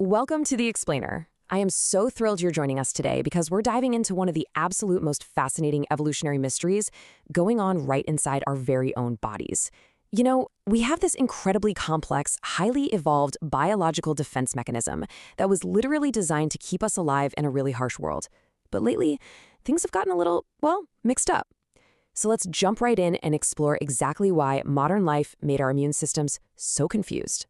Welcome to The Explainer. I am so thrilled you're joining us today because we're diving into one of the absolute most fascinating evolutionary mysteries going on right inside our very own bodies. We have this incredibly complex, highly evolved biological defense mechanism that was literally designed to keep us alive in a really harsh world. But lately, things have gotten a little, mixed up. So let's jump right in and explore exactly why modern life made our immune systems so confused.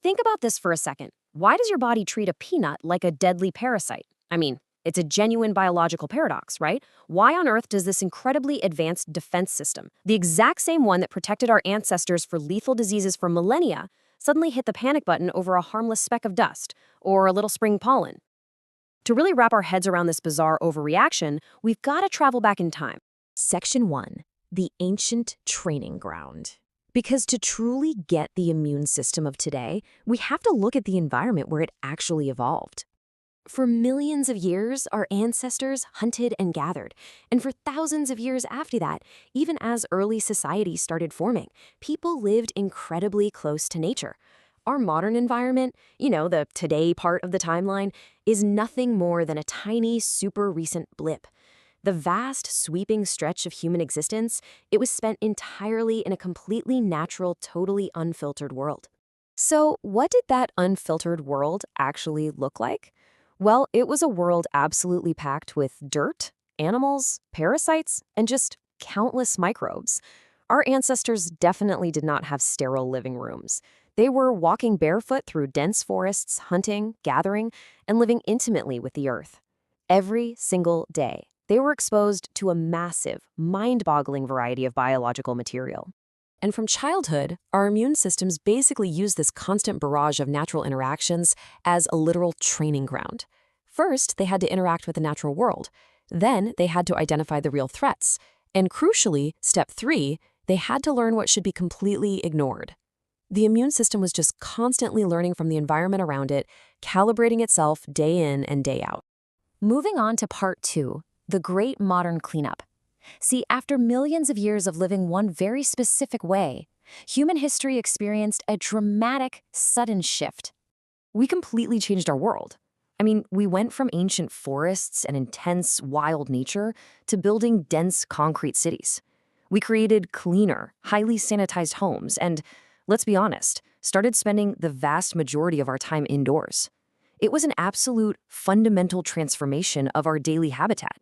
Think about this for a second. Why does your body treat a peanut like a deadly parasite? I mean, it's a genuine biological paradox, right? Why on earth does this incredibly advanced defense system, the exact same one that protected our ancestors for lethal diseases for millennia, suddenly hit the panic button over a harmless speck of dust or a little spring pollen? To really wrap our heads around this bizarre overreaction, we've got to travel back in time. Section 1. The Ancient Training Ground. Because to truly get the immune system of today, we have to look at the environment where it actually evolved. For millions of years, our ancestors hunted and gathered. And for thousands of years after that, even as early societies started forming, people lived incredibly close to nature. Our modern environment, the today part of the timeline, is nothing more than a tiny, super recent blip. The vast, sweeping stretch of human existence, it was spent entirely in a completely natural, totally unfiltered world. So, what did that unfiltered world actually look like? Well, it was a world absolutely packed with dirt, animals, parasites, and just countless microbes. Our ancestors definitely did not have sterile living rooms. They were walking barefoot through dense forests, hunting, gathering, and living intimately with the earth. Every single day, they were exposed to a massive, mind-boggling variety of biological material. And from childhood, our immune systems basically use this constant barrage of natural interactions as a literal training ground. First, they had to interact with the natural world. Then, they had to identify the real threats. And crucially, step 3, they had to learn what should be completely ignored. The immune system was just constantly learning from the environment around it, calibrating itself day in and day out. Moving on to part 2, the Great Modern Cleanup. See, after millions of years of living one very specific way, human history experienced a dramatic, sudden shift. We completely changed our world. We went from ancient forests and intense, wild nature to building dense concrete cities. We created cleaner, highly sanitized homes and, let's be honest, started spending the vast majority of our time indoors. It was an absolute, fundamental transformation of our daily habitat.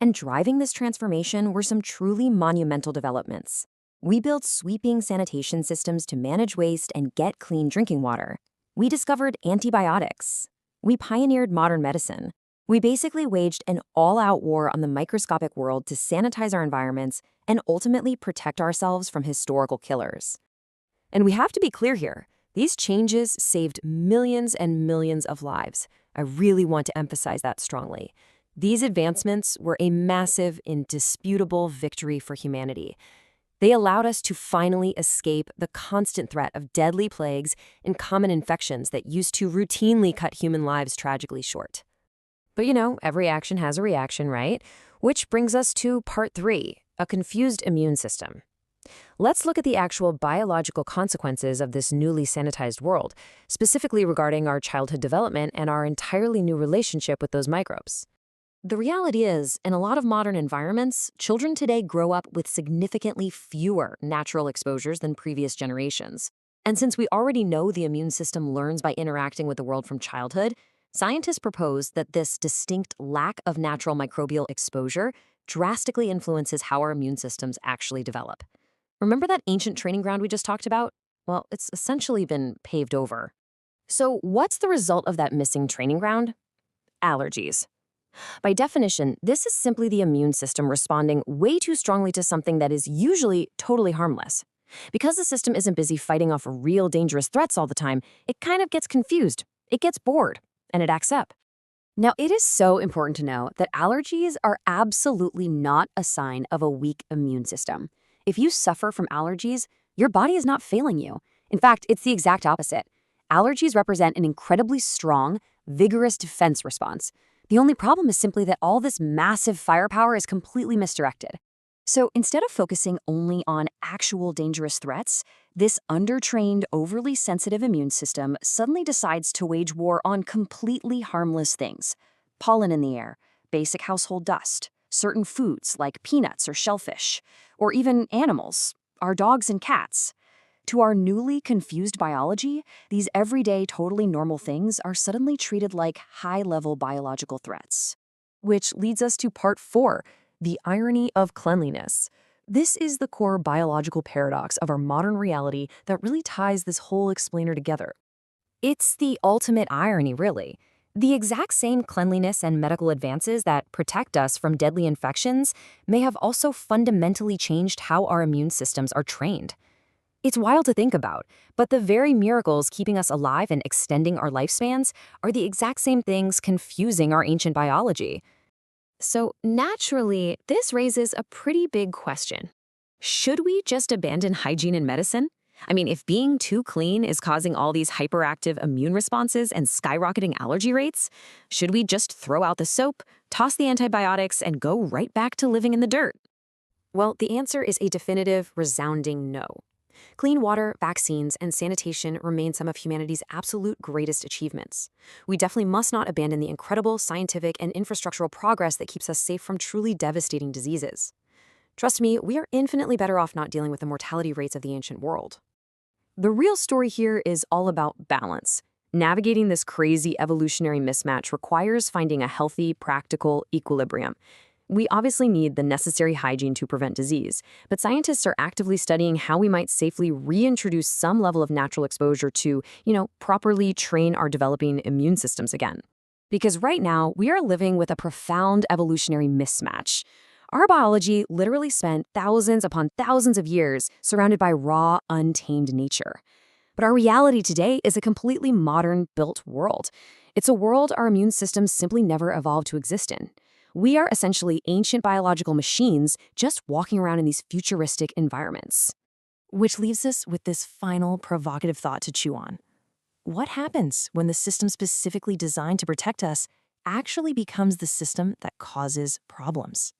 And driving this transformation were some truly monumental developments. We built sweeping sanitation systems to manage waste and get clean drinking water. We discovered antibiotics. We pioneered modern medicine. We basically waged an all-out war on the microscopic world to sanitize our environments and ultimately protect ourselves from historical killers. And we have to be clear here. These changes saved millions and millions of lives. I really want to emphasize that strongly. These advancements were a massive, indisputable victory for humanity. They allowed us to finally escape the constant threat of deadly plagues and common infections that used to routinely cut human lives tragically short. But every action has a reaction, right? Which brings us to part 3, a confused immune system. Let's look at the actual biological consequences of this newly sanitized world, specifically regarding our childhood development and our entirely new relationship with those microbes. The reality is, in a lot of modern environments, children today grow up with significantly fewer natural exposures than previous generations. And since we already know the immune system learns by interacting with the world from childhood, scientists propose that this distinct lack of natural microbial exposure drastically influences how our immune systems actually develop. Remember that ancient training ground we just talked about? Well, it's essentially been paved over. So what's the result of that missing training ground? Allergies. By definition, this is simply the immune system responding way too strongly to something that is usually totally harmless. Because the system isn't busy fighting off real dangerous threats all the time, it kind of gets confused, it gets bored, and it acts up. Now, it is so important to know that allergies are absolutely not a sign of a weak immune system. If you suffer from allergies, your body is not failing you. In fact, it's the exact opposite. Allergies represent an incredibly strong, vigorous defense response. The only problem is simply that all this massive firepower is completely misdirected. So instead of focusing only on actual dangerous threats, This undertrained, overly sensitive immune system suddenly decides to wage war on completely harmless things: pollen in the air, basic household dust, certain foods like peanuts or shellfish, or even animals, our dogs and cats. To our newly confused biology, these everyday, totally normal things are suddenly treated like high-level biological threats. Which leads us to part 4, the irony of cleanliness. This is the core biological paradox of our modern reality that really ties this whole explainer together. It's the ultimate irony, really. The exact same cleanliness and medical advances that protect us from deadly infections may have also fundamentally changed how our immune systems are trained. It's wild to think about, but the very miracles keeping us alive and extending our lifespans are the exact same things confusing our ancient biology. So, naturally, this raises a pretty big question. Should we just abandon hygiene in medicine? I mean, if being too clean is causing all these hyperactive immune responses and skyrocketing allergy rates, should we just throw out the soap, toss the antibiotics, and go right back to living in the dirt? Well, the answer is a definitive, resounding no. Clean water, vaccines, and sanitation remain some of humanity's absolute greatest achievements. We definitely must not abandon the incredible scientific and infrastructural progress that keeps us safe from truly devastating diseases. Trust me, we are infinitely better off not dealing with the mortality rates of the ancient world. The real story here is all about balance. Navigating this crazy evolutionary mismatch requires finding a healthy, practical equilibrium. We obviously need the necessary hygiene to prevent disease, but scientists are actively studying how we might safely reintroduce some level of natural exposure to, properly train our developing immune systems again. Because right now, we are living with a profound evolutionary mismatch. Our biology literally spent thousands upon thousands of years surrounded by raw, untamed nature. But our reality today is a completely modern, built world. It's a world our immune systems simply never evolved to exist in. We are essentially ancient biological machines just walking around in these futuristic environments. Which leaves us with this final provocative thought to chew on. What happens when the system specifically designed to protect us actually becomes the system that causes problems?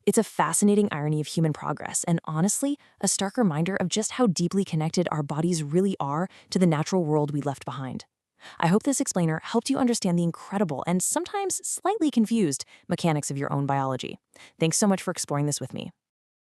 It's a fascinating irony of human progress and honestly, a stark reminder of just how deeply connected our bodies really are to the natural world we left behind. I hope this explainer helped you understand the incredible and sometimes slightly confused mechanics of your own biology. Thanks so much for exploring this with me.